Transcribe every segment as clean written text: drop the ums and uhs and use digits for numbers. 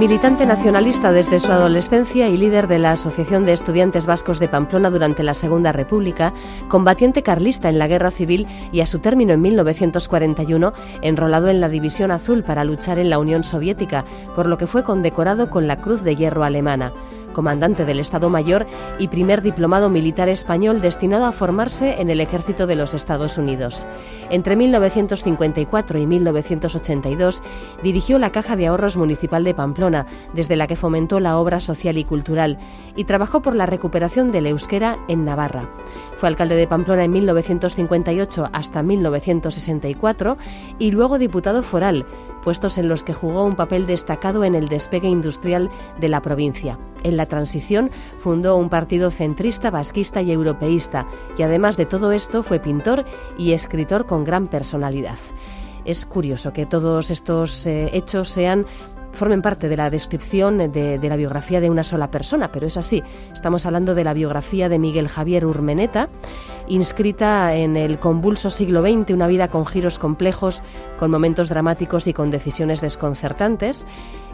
Militante nacionalista desde su adolescencia y líder de la Asociación de Estudiantes Vascos de Pamplona durante la Segunda República, combatiente carlista en la Guerra Civil y a su término en 1941, enrolado en la División Azul para luchar en la Unión Soviética, por lo que fue condecorado con la Cruz de Hierro alemana. Comandante del Estado Mayor y primer diplomado militar español destinado a formarse en el Ejército de los Estados Unidos. Entre 1954 y 1982 dirigió la Caja de Ahorros Municipal de Pamplona, desde la que fomentó la obra social y cultural, y trabajó por la recuperación del euskera en Navarra. Fue alcalde de Pamplona en 1958 hasta 1964 y luego diputado foral, puestos en los que jugó un papel destacado en el despegue industrial de la provincia. En la transición fundó un partido centrista, vasquista y europeísta, y además de todo esto fue pintor y escritor con gran personalidad. Es curioso que todos estos hechos formen parte de la descripción de la biografía de una sola persona, pero es así. Estamos hablando de la biografía de Miguel Javier Urmeneta, inscrita en el convulso siglo XX, una vida con giros complejos, con momentos dramáticos y con decisiones desconcertantes,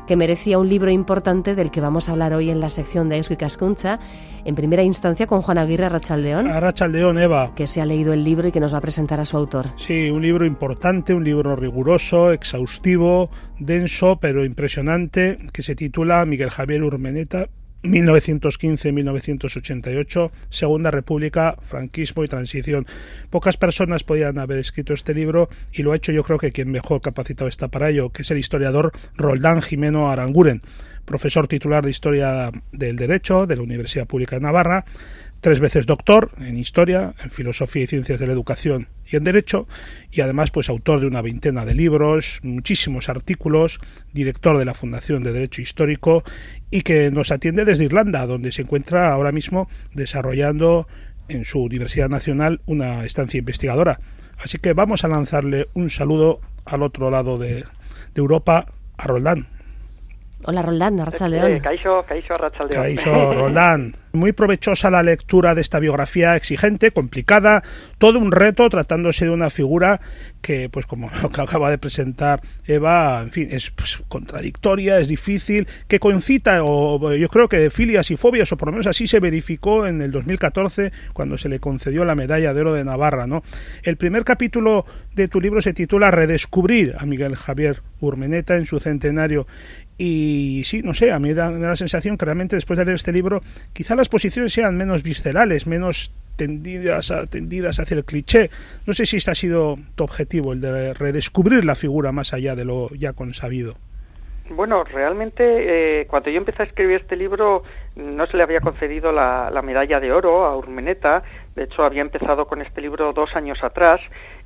que merecía un libro importante del que vamos a hablar hoy en la sección de Eusko Ikaskuntza, en primera instancia con Juan Aguirre. Arratsaldeon. Arratsaldeon, Eva. Que se ha leído el libro y que nos va a presentar a su autor. Sí, un libro importante, un libro riguroso, exhaustivo, denso, pero impresionante, que se titula Miguel Javier Urmeneta, 1915-1988, Segunda República, franquismo y transición. Pocas personas podían haber escrito este libro y lo ha hecho, yo creo que quien mejor capacitado está para ello, que es el historiador Roldán Jimeno Aranguren, profesor titular de Historia del Derecho de la Universidad Pública de Navarra, 3 veces doctor en Historia, en Filosofía y Ciencias de la Educación y en Derecho, y además pues autor de una veintena de libros, muchísimos artículos, director de la Fundación de Derecho Histórico y que nos atiende desde Irlanda, donde se encuentra ahora mismo desarrollando en su Universidad Nacional una estancia investigadora. Así que vamos a lanzarle un saludo al otro lado de Europa, a Roldán. Hola Roldán, arratsaldeon. Kaixo, arratsaldeon. Kaixo, Roldán. Muy provechosa la lectura de esta biografía exigente, complicada, todo un reto tratándose de una figura que, pues como lo que acaba de presentar Eva, en fin, es pues, contradictoria, es difícil, que concita, o yo creo que filias y fobias, o por lo menos así se verificó en el 2014 cuando se le concedió la Medalla de Oro de Navarra, ¿no? El primer capítulo de tu libro se titula Redescubrir a Miguel Javier Urmeneta en su centenario. Y sí, no sé, a mí me da la sensación que realmente después de leer este libro, quizá las posiciones sean menos viscerales, menos tendidas hacia el cliché. No sé si este ha sido tu objetivo, el de redescubrir la figura más allá de lo ya consabido. Bueno, realmente cuando yo empecé a escribir este libro no se le había concedido la medalla de oro a Urmeneta. De hecho había empezado con este libro 2 años atrás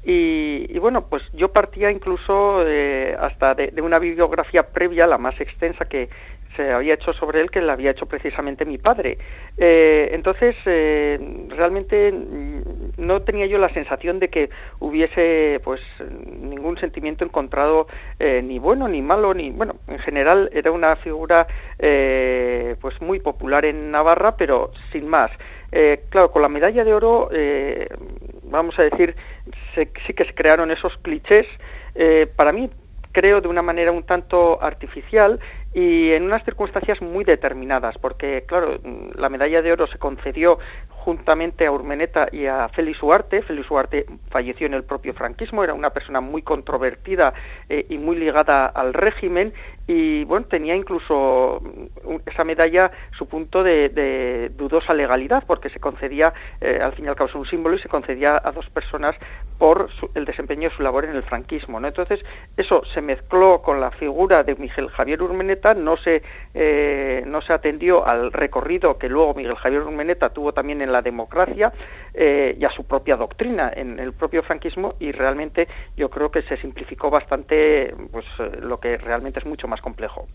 y bueno, pues yo partía incluso hasta de una bibliografía previa, la más extensa que se había hecho sobre él, que la había hecho precisamente mi padre. Entonces realmente no tenía yo la sensación de que hubiese pues ningún sentimiento encontrado ni bueno ni malo, ni bueno, en general era una figura pues muy popular en Navarra, pero sin más. Claro, con la medalla de oro vamos a decir sí que se crearon esos clichés, para mí creo de una manera un tanto artificial y en unas circunstancias muy determinadas, porque claro, la medalla de oro se concedió juntamente a Urmeneta y a Félix Ugarte. Félix Ugarte falleció en el propio franquismo, era una persona muy controvertida y muy ligada al régimen, y bueno, tenía incluso esa medalla su punto de dudosa legalidad, porque se concedía, al fin y al cabo es un símbolo, y se concedía a 2 personas por el desempeño de su labor en el franquismo, ¿no? Entonces eso se mezcló con la figura de Miguel Javier Urmeneta, no se atendió al recorrido que luego Miguel Javier Urmeneta tuvo también en la democracia y a su propia doctrina en el propio franquismo, y realmente yo creo que se simplificó bastante pues lo que realmente es mucho más complejo.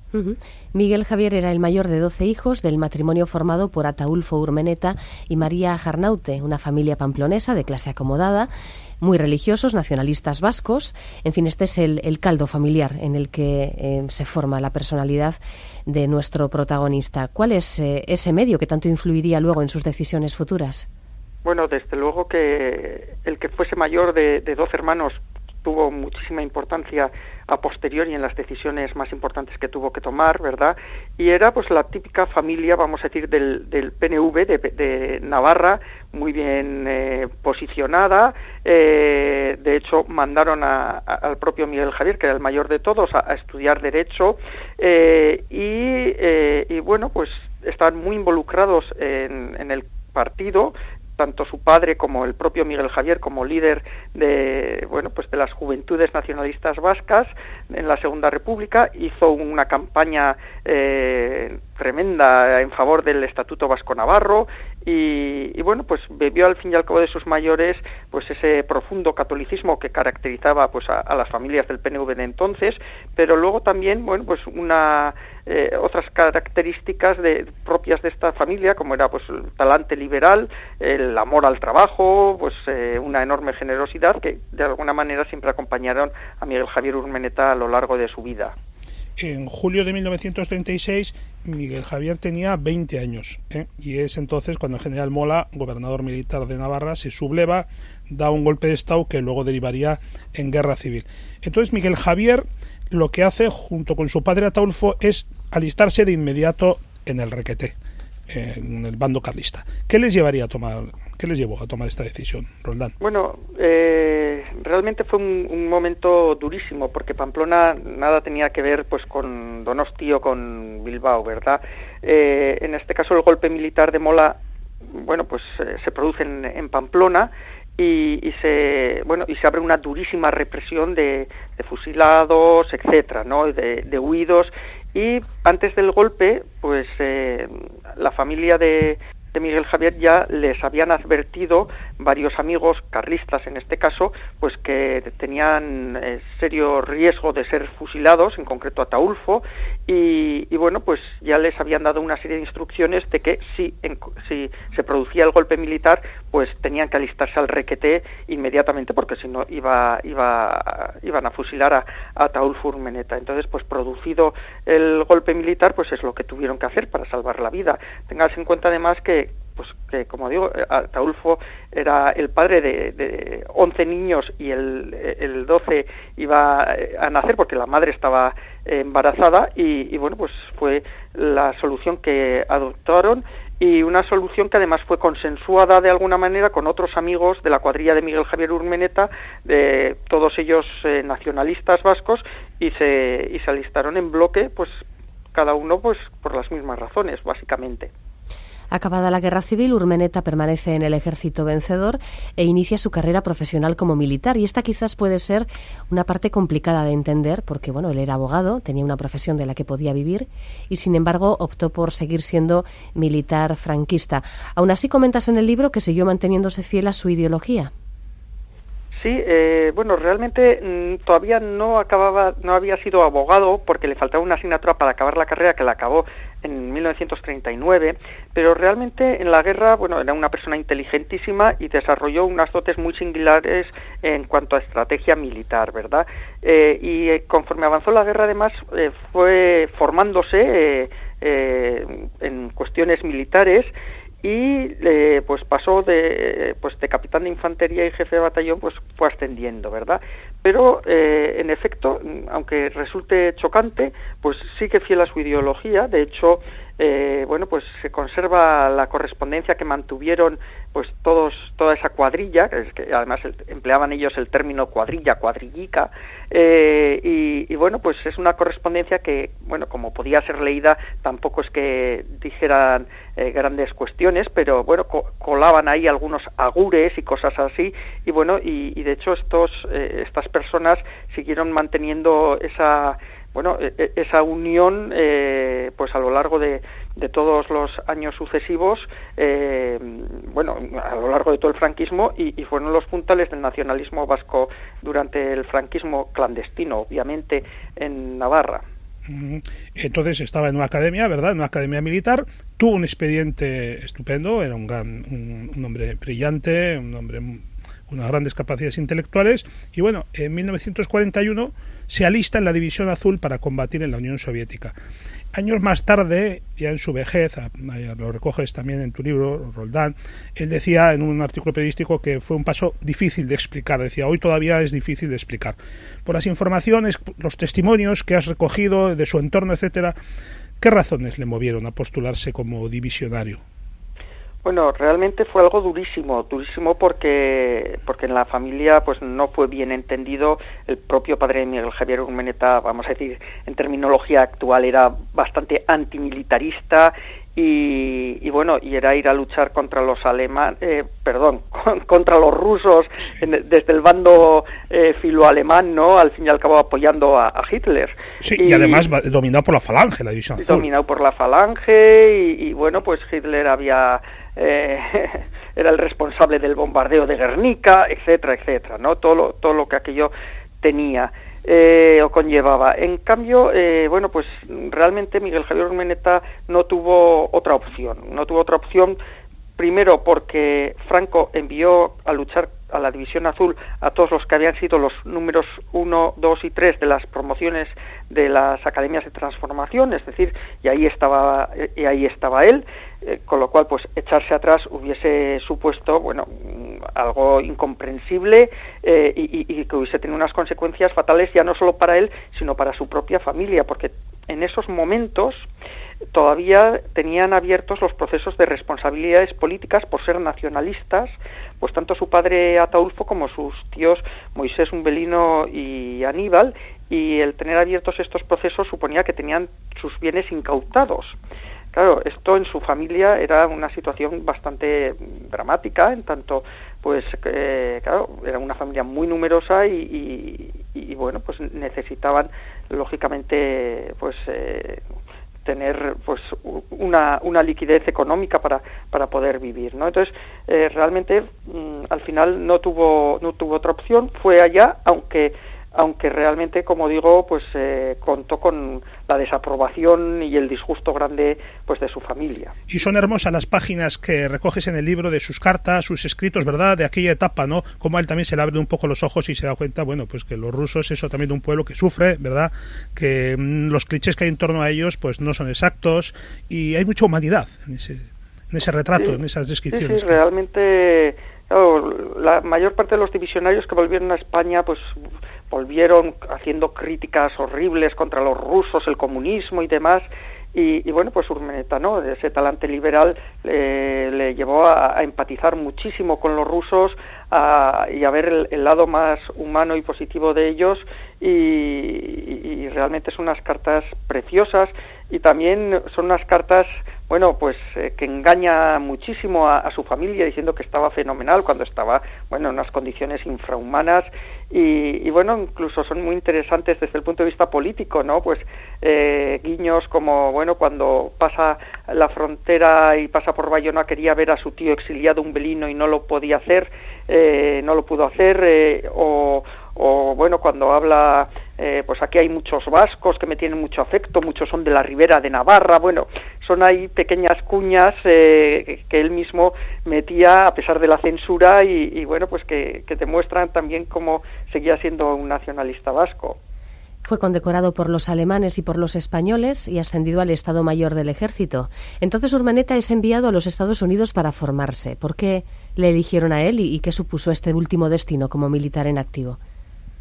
Miguel Javier era el mayor de 12 hijos del matrimonio formado por Ataulfo Urmeneta y María Jarnaute, una familia pamplonesa de clase acomodada, muy religiosos, nacionalistas vascos. En fin, este es el caldo familiar en el que se forma la personalidad de nuestro protagonista. ¿Cuál es ese medio que tanto influiría luego en sus decisiones futuras? Bueno, desde luego que el que fuese mayor de 12 hermanos tuvo muchísima importancia a posteriori en las decisiones más importantes que tuvo que tomar, ¿verdad? Y era pues la típica familia, vamos a decir, del PNV de Navarra, muy bien posicionada. De hecho, mandaron al propio Miguel Javier, que era el mayor de todos, a estudiar Derecho, y bueno, pues estaban muy involucrados en el partido, tanto su padre como el propio Miguel Javier como líder de las Juventudes Nacionalistas Vascas en la Segunda República. Hizo una campaña tremenda en favor del Estatuto Vasco-Navarro y bueno, pues bebió al fin y al cabo de sus mayores pues ese profundo catolicismo que caracterizaba pues a las familias del PNV de entonces, pero luego también, bueno, pues otras características propias de esta familia, como era pues el talante liberal, el amor al trabajo, pues una enorme generosidad que de alguna manera siempre acompañaron a Miguel Javier Urmeneta a lo largo de su vida. En julio de 1936 Miguel Javier tenía 20 años, y es entonces cuando el general Mola, gobernador militar de Navarra, se subleva, da un golpe de estado que luego derivaría en guerra civil. Entonces Miguel Javier lo que hace junto con su padre Ataulfo es alistarse de inmediato en el Requeté, en el bando carlista. ¿Qué les llevó a tomar esta decisión, Roldán? Bueno, realmente fue un momento durísimo, porque Pamplona nada tenía que ver pues con Donosti o con Bilbao, ¿verdad? En este caso el golpe militar de Mola, bueno, pues se produce en Pamplona y se abre una durísima represión de fusilados, etcétera, ¿no? De huidos. Y antes del golpe, pues la familia de Miguel Javier ya les habían advertido varios amigos carlistas, en este caso, pues que tenían serio riesgo de ser fusilados, en concreto Ataulfo, y bueno, pues ya les habían dado una serie de instrucciones de que si se producía el golpe militar, pues tenían que alistarse al Requeté inmediatamente, porque si no iban a fusilar a Ataulfo Urmeneta. Entonces, pues producido el golpe militar, pues es lo que tuvieron que hacer para salvar la vida. Tengas en cuenta además que como digo, Ataulfo era el padre de 11 niños y el 12 iba a nacer porque la madre estaba embarazada y bueno, pues fue la solución que adoptaron, y una solución que además fue consensuada de alguna manera con otros amigos de la cuadrilla de Miguel Javier Urmeneta, de todos ellos nacionalistas vascos, y se alistaron en bloque, pues cada uno pues por las mismas razones, básicamente. Acabada la guerra civil, Urmeneta permanece en el ejército vencedor e inicia su carrera profesional como militar. Y esta quizás puede ser una parte complicada de entender, porque bueno, él era abogado, tenía una profesión de la que podía vivir y sin embargo optó por seguir siendo militar franquista. Aún así, comentas en el libro que siguió manteniéndose fiel a su ideología. Sí, bueno, realmente todavía no había sido abogado porque le faltaba una asignatura para acabar la carrera, que la acabó en 1939, pero realmente en la guerra, bueno, era una persona inteligentísima y desarrolló unas dotes muy singulares en cuanto a estrategia militar, ¿verdad? Y conforme avanzó la guerra, además, fue formándose en cuestiones militares, y pues pasó de capitán de infantería y jefe de batallón, pues fue ascendiendo, ¿verdad? Pero en efecto, aunque resulte chocante, pues sigue fiel a su ideología. De hecho, bueno, pues se conserva la correspondencia que mantuvieron pues toda esa cuadrilla, que además empleaban ellos el término cuadrillica, y bueno, pues es una correspondencia que, bueno, como podía ser leída, tampoco es que dijeran grandes cuestiones, pero bueno, colaban ahí algunos agures y cosas así, y bueno, y de hecho estas personas siguieron manteniendo esa unión pues a lo largo de todos los años sucesivos, a lo largo de todo el franquismo, y fueron los puntales del nacionalismo vasco durante el franquismo clandestino, obviamente, en Navarra. Entonces estaba en una academia, ¿verdad? En una academia militar, tuvo un expediente estupendo, era un hombre brillante, un hombre unas grandes capacidades intelectuales, y bueno, en 1941 se alista en la División Azul para combatir en la Unión Soviética. Años más tarde, ya en su vejez, lo recoges también en tu libro, Roldán, él decía en un artículo periodístico que fue un paso difícil de explicar. Decía, hoy todavía es difícil de explicar. Por las informaciones, los testimonios que has recogido de su entorno, etcétera, ¿qué razones le movieron a postularse como divisionario? Bueno, realmente fue algo durísimo porque en la familia pues no fue bien entendido. El propio padre de Miguel Javier Urmeneta, vamos a decir, en terminología actual, era bastante antimilitarista y bueno, y era ir a luchar contra los contra los rusos desde el bando filoalemán, ¿no? Al fin y al cabo apoyando a Hitler. Sí, y además dominado por la Falange, la División Azul. Dominado por la Falange y bueno, pues Hitler había era el responsable del bombardeo de Guernica, etcétera, etcétera, ¿no? Todo lo que aquello tenía o conllevaba. En cambio, bueno, pues realmente Miguel Javier Urmeneta no tuvo otra opción, primero porque Franco envió a luchar a la División Azul a todos los que habían sido los números 1, 2 y 3 de las promociones de las academias de transformación, es decir, y ahí estaba él, con lo cual pues echarse atrás hubiese supuesto, bueno, algo incomprensible y que hubiese tenido unas consecuencias fatales ya no solo para él, sino para su propia familia, porque en esos momentos todavía tenían abiertos los procesos de responsabilidades políticas por ser nacionalistas, pues tanto su padre Ataulfo como sus tíos Moisés Umbelino y Aníbal, y el tener abiertos estos procesos suponía que tenían sus bienes incautados. Claro, esto en su familia era una situación bastante dramática, en tanto, pues, claro, era una familia muy numerosa y bueno, pues necesitaban, lógicamente, pues, tener pues una liquidez económica para poder vivir, ¿no? Entonces realmente al final no tuvo otra opción, fue allá, aunque realmente, como digo, pues contó con la desaprobación y el disgusto grande pues de su familia. Y son hermosas las páginas que recoges en el libro de sus cartas, sus escritos, ¿verdad?, de aquella etapa, ¿no? Como a él también se le abren un poco los ojos y se da cuenta, bueno, pues que los rusos, eso también de un pueblo que sufre, ¿verdad?, que los clichés que hay en torno a ellos pues no son exactos y hay mucha humanidad en ese retrato, sí, en esas descripciones. Sí, realmente, claro, la mayor parte de los divisionarios que volvieron a España pues volvieron haciendo críticas horribles contra los rusos, el comunismo y demás, y bueno, pues Urmeneta, ¿no?, ese talante liberal le llevó a empatizar muchísimo con los rusos y a ver el lado más humano y positivo de ellos, y realmente son unas cartas preciosas, y también son unas cartas, bueno, pues que engaña muchísimo a su familia diciendo que estaba fenomenal cuando estaba, bueno, en unas condiciones infrahumanas, y bueno, incluso son muy interesantes desde el punto de vista político, ¿no? Pues guiños como, bueno, cuando pasa la frontera y pasa por Bayona, quería ver a su tío exiliado Umbelino y no lo podía hacer, no lo pudo hacer, o bueno, cuando habla, pues aquí hay muchos vascos que me tienen mucho afecto, muchos son de la Ribera de Navarra, bueno, son ahí pequeñas cuñas que él mismo metía a pesar de la censura y bueno, pues que demuestran también cómo seguía siendo un nacionalista vasco. Fue condecorado por los alemanes y por los españoles y ascendido al Estado Mayor del Ejército. Entonces Urmeneta es enviado a los Estados Unidos para formarse. ¿Por qué le eligieron a él y qué supuso este último destino como militar en activo?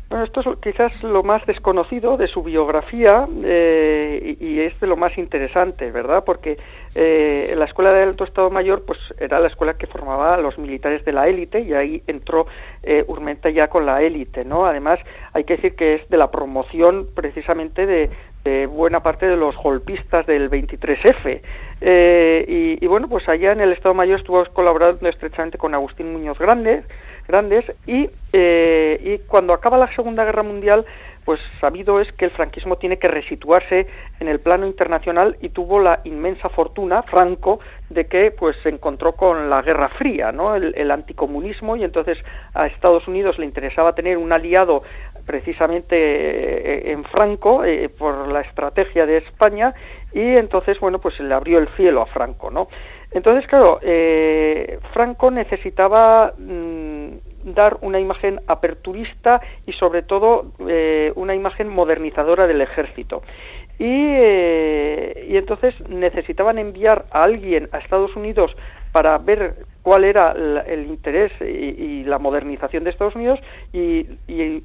Bueno, esto es quizás lo más desconocido de su biografía y es de lo más interesante, ¿verdad? Porque la Escuela del Alto Estado Mayor pues era la escuela que formaba a los militares de la élite, y ahí entró Urmeneta ya con la élite, ¿no? Además, hay que decir que es de la promoción precisamente de buena parte de los golpistas del 23F. Y bueno, pues allá en el Estado Mayor estuvo colaborando estrechamente con Agustín Muñoz Grandes, y cuando acaba la Segunda Guerra Mundial, pues sabido es que el franquismo tiene que resituarse en el plano internacional, y tuvo la inmensa fortuna, Franco, de que pues se encontró con la Guerra Fría, ¿no?, el anticomunismo, y entonces a Estados Unidos le interesaba tener un aliado precisamente en Franco, por la estrategia de España, y entonces, bueno, pues se le abrió el cielo a Franco, ¿no? Entonces, claro, Franco necesitaba dar una imagen aperturista y sobre todo una imagen modernizadora del ejército. Y entonces necesitaban enviar a alguien a Estados Unidos para ver cuál era el interés y la modernización de Estados Unidos, y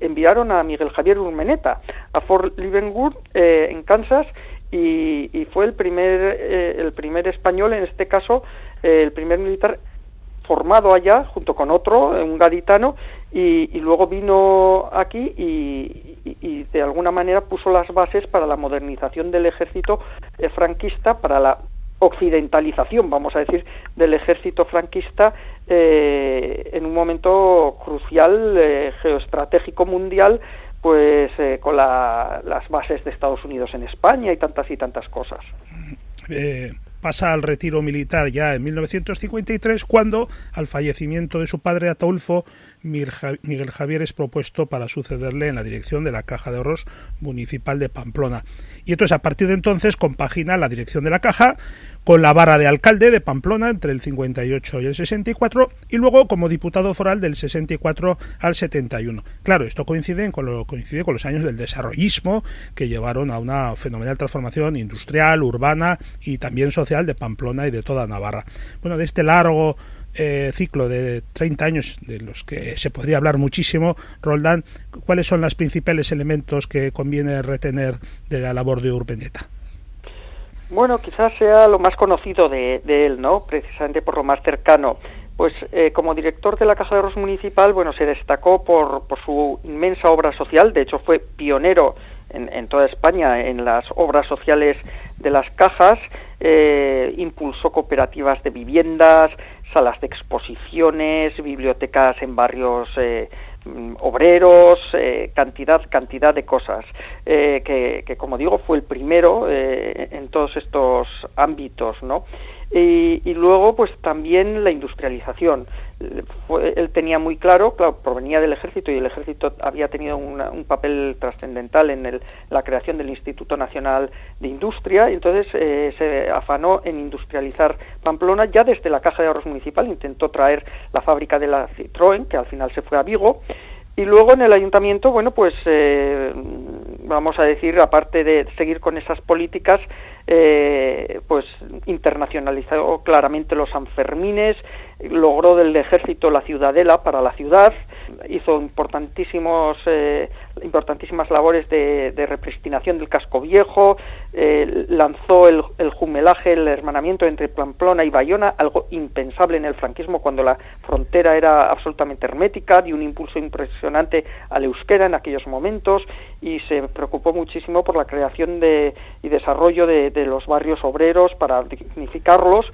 enviaron a Miguel Javier Urmeneta a Fort Leavenworth, en Kansas, y fue el primer español, en este caso, el primer militar formado allá, junto con otro, un gaditano, y luego vino aquí y de alguna manera puso las bases para la modernización del ejército franquista, para la occidentalización, vamos a decir, del ejército franquista en un momento crucial, geoestratégico mundial, pues con las bases de Estados Unidos en España y tantas cosas. Pasa al retiro militar ya en 1953, cuando, al fallecimiento de su padre Ataulfo, Miguel Javier es propuesto para sucederle en la dirección de la Caja de Ahorros Municipal de Pamplona. Y entonces, a partir de entonces, compagina la dirección de la Caja con la vara de alcalde de Pamplona entre el 58 y el 64, y luego como diputado foral del 64 al 71. Claro, esto coincide con los años del desarrollismo, que llevaron a una fenomenal transformación industrial, urbana y también social de Pamplona y de toda Navarra. Bueno, de este largo ciclo de 30 años, de los que se podría hablar muchísimo, Roldán, ¿cuáles son los principales elementos que conviene retener de la labor de Urmeneta? Bueno, quizás sea lo más conocido de él, ¿no? Precisamente por lo más cercano. Pues como director de la Caja de Ahorros Municipal, bueno, se destacó por su inmensa obra social. De hecho, fue pionero en toda España en las obras sociales de las cajas. Impulsó cooperativas de viviendas, salas de exposiciones, bibliotecas en barrios obreros, cantidad de cosas, que como digo fue el primero en todos estos ámbitos, ¿no? Y luego pues también la industrialización. Él tenía muy claro, provenía del ejército, y el ejército había tenido un papel trascendental en la creación del Instituto Nacional de Industria, y entonces se afanó en industrializar Pamplona. Ya desde la Caja de Ahorros Municipal intentó traer la fábrica de la Citroën, que al final se fue a Vigo. Y luego en el ayuntamiento, bueno, pues vamos a decir, aparte de seguir con esas políticas, pues internacionalizó claramente los Sanfermines, logró del ejército la ciudadela para la ciudad, hizo importantísimas labores de repristinación del casco viejo, lanzó el jumelaje, el hermanamiento entre Pamplona y Bayona, algo impensable en el franquismo cuando la frontera era absolutamente hermética, dio un impulso impresionante al euskera en aquellos momentos, y se preocupó muchísimo por la creación y desarrollo de los barrios obreros para dignificarlos.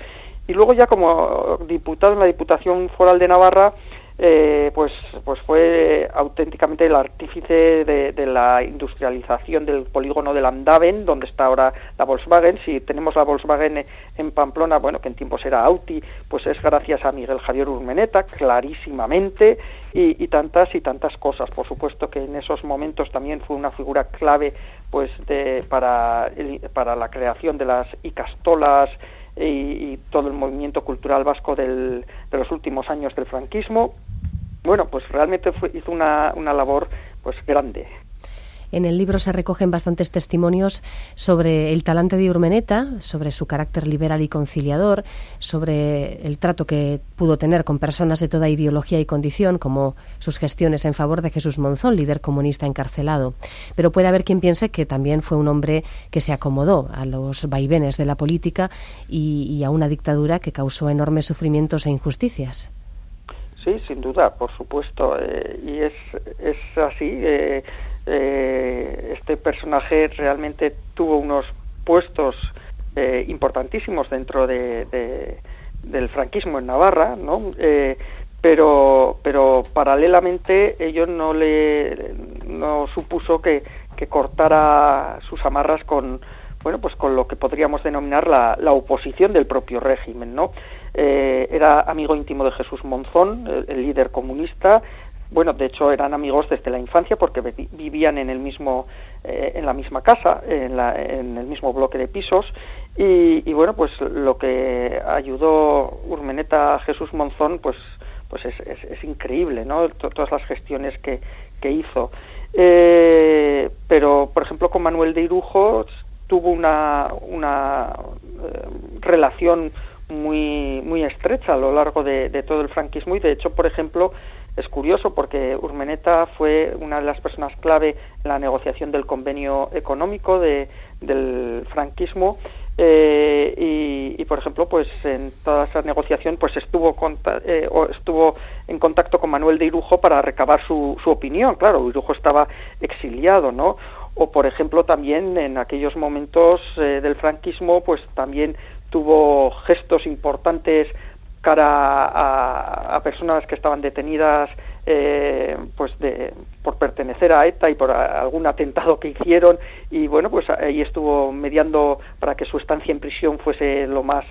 Y luego ya como diputado en la Diputación Foral de Navarra, pues fue auténticamente el artífice de la industrialización del polígono de Landaven, donde está ahora la Volkswagen. Si tenemos la Volkswagen en Pamplona, bueno, que en tiempos era Audi, pues es gracias a Miguel Javier Urmeneta, clarísimamente, y tantas cosas. Por supuesto que en esos momentos también fue una figura clave pues para la creación de las icastolas y todo el movimiento cultural vasco de los últimos años del franquismo. Bueno, pues realmente hizo una labor pues grande. En el libro se recogen bastantes testimonios sobre el talante de Urmeneta, sobre su carácter liberal y conciliador, sobre el trato que pudo tener con personas de toda ideología y condición, como sus gestiones en favor de Jesús Monzón, líder comunista encarcelado. Pero puede haber quien piense que también fue un hombre que se acomodó a los vaivenes de la política y a una dictadura que causó enormes sufrimientos e injusticias. Sí, sin duda, por supuesto, y es así. Este personaje realmente tuvo unos puestos importantísimos dentro del franquismo en Navarra, ¿no? Pero paralelamente ello no supuso que cortara sus amarras con lo que podríamos denominar la oposición del propio régimen, ¿no? Era amigo íntimo de Jesús Monzón, el líder comunista. Bueno, de hecho eran amigos desde la infancia porque vivían en la misma casa, en el mismo bloque de pisos, y bueno, pues lo que ayudó Urmeneta a Jesús Monzón, pues pues es increíble, ¿no? Todas las gestiones que hizo. Pero, por ejemplo, con Manuel de Irujo tuvo una relación muy estrecha a lo largo de todo el franquismo, y de hecho, por ejemplo, es curioso porque Urmeneta fue una de las personas clave en la negociación del convenio económico del franquismo, y por ejemplo, pues en toda esa negociación pues estuvo en contacto con Manuel de Irujo para recabar su opinión. Claro, Irujo estaba exiliado, ¿no? O por ejemplo también en aquellos momentos del franquismo pues también tuvo gestos importantes cara a personas que estaban detenidas por pertenecer a ETA y por algún atentado que hicieron, y bueno, pues ahí estuvo mediando para que su estancia en prisión fuese lo más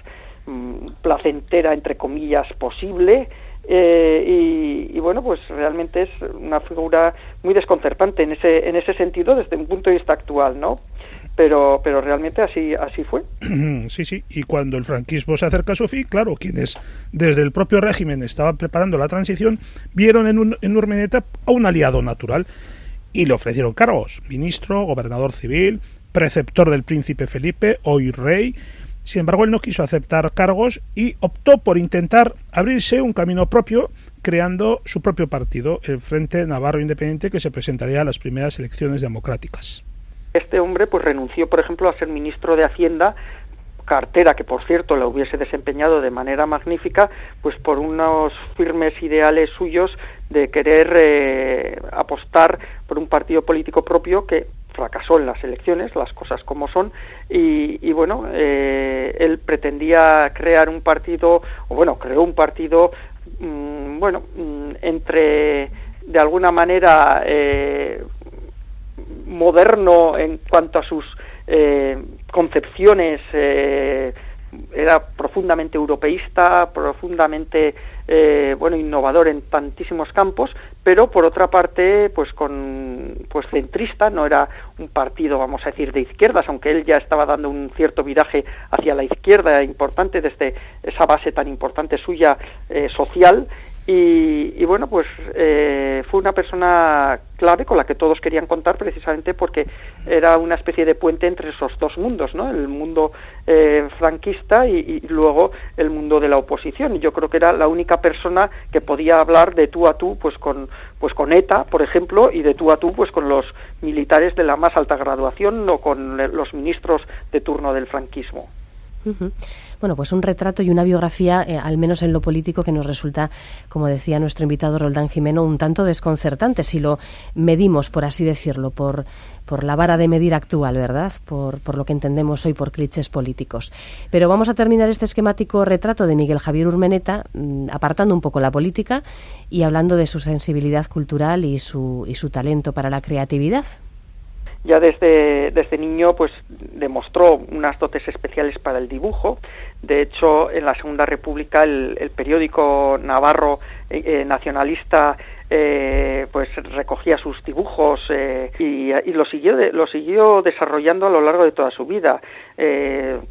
placentera, entre comillas, posible. Y bueno, pues realmente es una figura muy desconcertante en ese sentido desde un punto de vista actual, ¿no? Pero realmente así fue. Sí, y cuando el franquismo se acerca a su fin, claro, quienes desde el propio régimen estaban preparando la transición, vieron en Urmeneta a un aliado natural y le ofrecieron cargos: ministro, gobernador civil, preceptor del príncipe Felipe, hoy rey. Sin embargo, él no quiso aceptar cargos y optó por intentar abrirse un camino propio, creando su propio partido, el Frente Navarro Independiente, que se presentaría a las primeras elecciones democráticas. Este hombre pues renunció, por ejemplo, a ser ministro de Hacienda, cartera que, por cierto, la hubiese desempeñado de manera magnífica, pues por unos firmes ideales suyos de querer apostar por un partido político propio que fracasó en las elecciones, las cosas como son, y bueno, él pretendía crear un partido, creó un partido, entre, de alguna manera, moderno en cuanto a sus concepciones, era profundamente europeísta, profundamente innovador en tantísimos campos, pero por otra parte pues centrista. No era un partido, vamos a decir, de izquierdas, aunque él ya estaba dando un cierto viraje hacia la izquierda importante desde esa base tan importante suya social. Y bueno, pues fue una persona clave con la que todos querían contar, precisamente porque era una especie de puente entre esos dos mundos, ¿no? El mundo franquista y luego el mundo de la oposición. Y yo creo que era la única persona que podía hablar de tú a tú pues con ETA, por ejemplo, y de tú a tú pues con los militares de la más alta graduación o con los ministros de turno del franquismo. Uh-huh. Bueno, pues un retrato y una biografía, al menos en lo político, que nos resulta, como decía nuestro invitado Roldán Jimeno, un tanto desconcertante si lo medimos, por así decirlo, por la vara de medir actual, ¿verdad? Por lo que entendemos hoy por clichés políticos. Pero vamos a terminar este esquemático retrato de Miguel Javier Urmeneta, apartando un poco la política y hablando de su sensibilidad cultural y su talento para la creatividad. Ya desde niño pues demostró unas dotes especiales para el dibujo. De hecho, en la Segunda República el periódico navarro nacionalista pues recogía sus dibujos y lo siguió desarrollando a lo largo de toda su vida.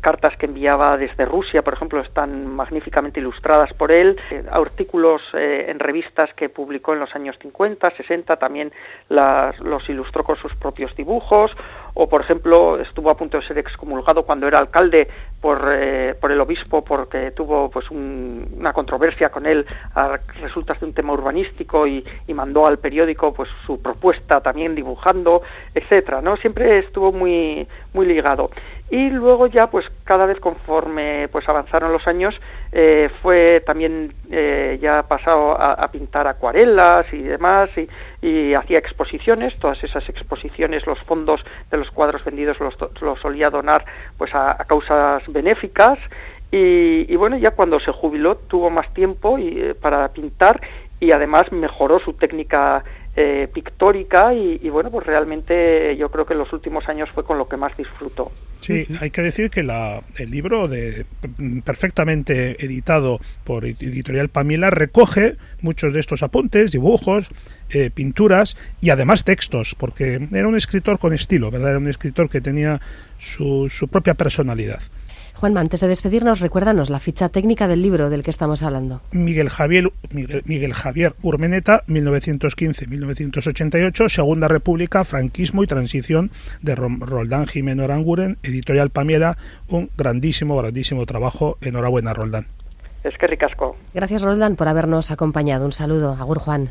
Cartas que enviaba desde Rusia, por ejemplo, están magníficamente ilustradas por él. Artículos en revistas que publicó en los años 50, 60, también los ilustró con sus propios dibujos. O, por ejemplo, estuvo a punto de ser excomulgado cuando era alcalde por el obispo, porque tuvo pues una controversia con él a resultas de un tema urbanístico, y mandó al periódico pues su propuesta también dibujando, etcétera, ¿no? Siempre estuvo muy ligado. Y luego ya pues cada vez conforme pues avanzaron los años fue también ya pasado a pintar acuarelas y demás, y hacía exposiciones. Todas esas exposiciones, los fondos de los cuadros vendidos los solía donar pues a causas benéficas, y bueno, ya cuando se jubiló tuvo más tiempo para pintar, y además mejoró su técnica pictórica, y bueno, pues realmente yo creo que en los últimos años fue con lo que más disfrutó. Sí, hay que decir que el libro, perfectamente editado por Editorial Pamela, recoge muchos de estos apuntes, dibujos, pinturas y además textos, porque era un escritor con estilo, ¿verdad? Era un escritor que tenía su propia personalidad. Juanma, antes de despedirnos, recuérdanos la ficha técnica del libro del que estamos hablando. Miguel Javier Urmeneta, 1915-1988, Segunda República, franquismo y transición, de Roldán Jimeno Aranguren, editorial Pamiela, un grandísimo trabajo. Enhorabuena, Roldán. Es que ricasco. Gracias, Roldán, por habernos acompañado. Un saludo. Agur, Juan.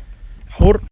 Agur.